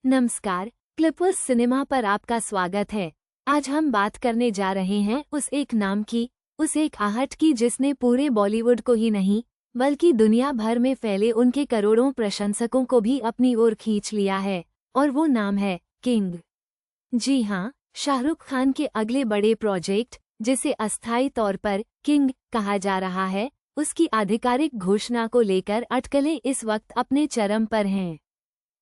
नमस्कार, Clippers cinema पर आपका स्वागत है। आज हम बात करने जा रहे हैं उस एक नाम की, उस एक आहट की जिसने पूरे बॉलीवुड को ही नहीं बल्कि दुनिया भर में फैले उनके करोड़ों प्रशंसकों को भी अपनी ओर खींच लिया है, और वो नाम है किंग। जी हाँ, शाहरुख खान के अगले बड़े प्रोजेक्ट, जिसे अस्थायी तौर पर किंग कहा जा रहा है, उसकी आधिकारिक घोषणा को लेकर अटकलें इस वक्त अपने चरम पर हैं।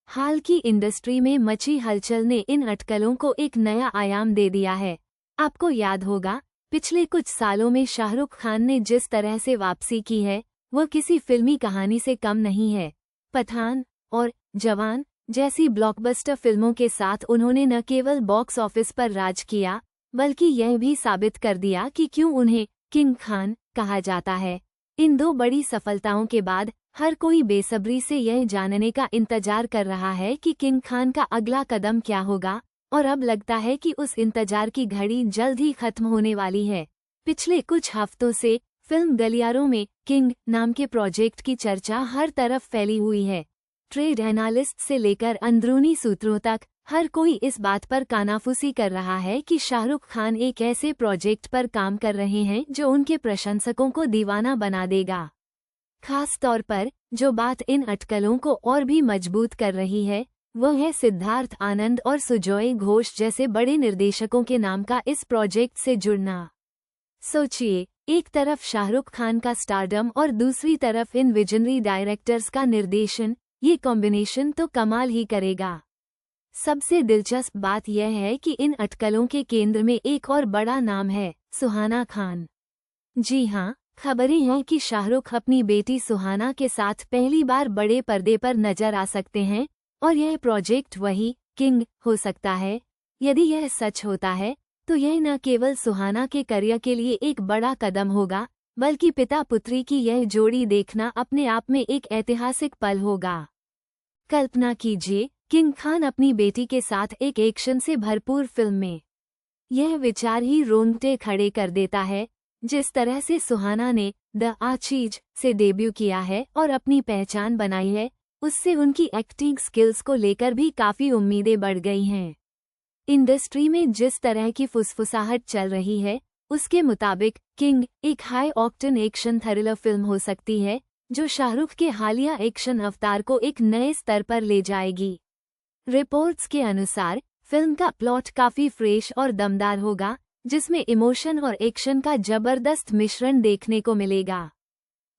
हाल की इंडस्ट्री में मची हलचल ने इन अटकलों को एक नया आयाम दे दिया है। आपको याद होगा, पिछले कुछ सालों में शाहरुख खान ने जिस तरह से वापसी की है, वह किसी फिल्मी कहानी से कम नहीं है। पठान और जवान जैसी ब्लॉकबस्टर फिल्मों के साथ उन्होंने न केवल बॉक्स ऑफिस पर राज किया, बल्कि यह भी साबित कर दिया कि क्यों उन्हें किंग खान कहा जाता है। इन दो बड़ी सफलताओं के बाद हर कोई बेसब्री से यह जानने का इंतजार कर रहा है कि किंग खान का अगला कदम क्या होगा, और अब लगता है कि उस इंतजार की घड़ी जल्द ही खत्म होने वाली है। पिछले कुछ हफ्तों से फिल्म गलियारों में किंग नाम के प्रोजेक्ट की चर्चा हर तरफ फैली हुई है। ट्रेड एनालिस्ट से लेकर अंदरूनी सूत्रों तक हर कोई इस बात पर कानाफूसी कर रहा है कि शाहरुख खान एक ऐसे प्रोजेक्ट पर काम कर रहे हैं जो उनके प्रशंसकों को दीवाना बना देगा। खास तौर पर जो बात इन अटकलों को और भी मजबूत कर रही है, वह है सिद्धार्थ आनंद और सुजॉय घोष जैसे बड़े निर्देशकों के नाम का इस प्रोजेक्ट से जुड़ना। सोचिए, एक तरफ शाहरुख खान का स्टारडम और दूसरी तरफ इन विजनरी डायरेक्टर्स का निर्देशन, ये कॉम्बिनेशन तो कमाल ही करेगा। सबसे दिलचस्प बात यह है कि इन अटकलों के केंद्र में एक और बड़ा नाम है, सुहाना खान। जी हाँ, खबरें हैं कि शाहरुख अपनी बेटी सुहाना के साथ पहली बार बड़े पर्दे पर नजर आ सकते हैं, और यह प्रोजेक्ट वही किंग हो सकता है। यदि यह सच होता है, तो यह न केवल सुहाना के करियर के लिए एक बड़ा कदम होगा, बल्कि पिता पुत्री की यह जोड़ी देखना अपने आप में एक ऐतिहासिक पल होगा। कल्पना कीजिए, किंग खान अपनी बेटी के साथ एक एक्शन से भरपूर फिल्म में। यह विचार ही रोंगटे खड़े कर देता है। जिस तरह से सुहाना ने द आर्चीज से डेब्यू किया है और अपनी पहचान बनाई है, उससे उनकी एक्टिंग स्किल्स को लेकर भी काफी उम्मीदें बढ़ गई हैं। इंडस्ट्री में जिस तरह की फुसफुसाहट चल रही है, उसके मुताबिक किंग एक high octane action thriller film हो सकती है, जो शाहरुख के हालिया एक्शन अवतार को एक नए स्तर पर ले जाएगी। रिपोर्ट्स के अनुसार फिल्म का प्लॉट काफी फ्रेश और दमदार होगा, जिसमें इमोशन और एक्शन का जबरदस्त मिश्रण देखने को मिलेगा।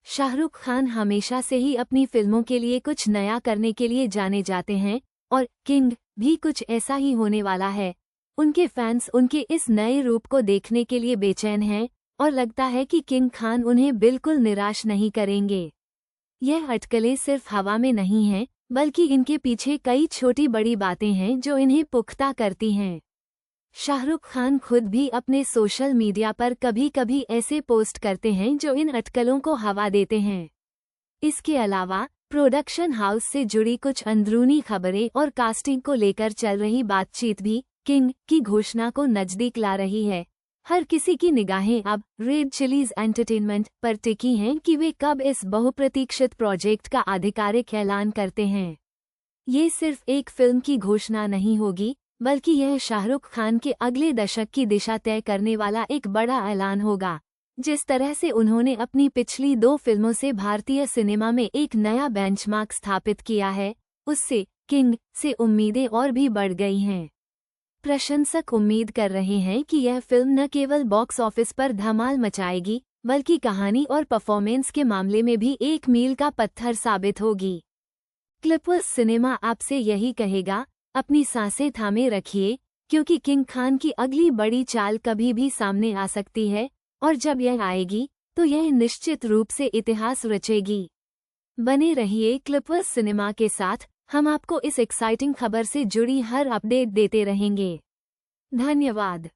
शाहरुख खान हमेशा से ही अपनी फिल्मों के लिए कुछ नया करने के लिए जाने जाते हैं, और किंग भी कुछ ऐसा ही होने वाला है। उनके फैंस उनके इस नए रूप को देखने के लिए बेचैन हैं, और लगता है कि किंग खान उन्हें बिल्कुल निराश नहीं करेंगे। यह अटकलें सिर्फ हवा में नहीं हैं, बल्कि इनके पीछे कई छोटी बड़ी बातें हैं जो इन्हें पुख्ता करती हैं। शाहरुख खान खुद भी अपने सोशल मीडिया पर कभी कभी ऐसे पोस्ट करते हैं जो इन अटकलों को हवा देते हैं। इसके अलावा प्रोडक्शन हाउस से जुड़ी कुछ अंदरूनी खबरें और कास्टिंग को लेकर चल रही बातचीत भी किंग की घोषणा को नजदीक ला रही है। हर किसी की निगाहें अब रेड चिलीज एंटरटेनमेंट पर टिकी हैं कि वे कब इस बहुप्रतीक्षित प्रोजेक्ट का आधिकारिक ऐलान करते हैं। ये सिर्फ एक फिल्म की घोषणा नहीं होगी, बल्कि यह शाहरुख खान के अगले दशक की दिशा तय करने वाला एक बड़ा ऐलान होगा। जिस तरह से उन्होंने अपनी पिछली 2 फिल्मों से भारतीय सिनेमा में एक नया बेंचमार्क स्थापित किया है, उससे किंग से उम्मीदें और भी बढ़ गई हैं। प्रशंसक उम्मीद कर रहे हैं कि यह फिल्म न केवल बॉक्स ऑफिस पर धमाल मचाएगी, बल्कि कहानी और परफॉर्मेंस के मामले में भी एक मील का पत्थर साबित होगी। क्लिपर्स सिनेमा आपसे यही कहेगा, अपनी सांसें थामे रखिए, क्योंकि किंग खान की अगली बड़ी चाल कभी भी सामने आ सकती है, और जब यह आएगी, तो यह निश्चित रूप से इतिहास रचेगी। बने रहिए क्लिपर्स सिनेमा के साथ, हम आपको इस एक्साइटिंग खबर से जुड़ी हर अपडेट देते रहेंगे। धन्यवाद।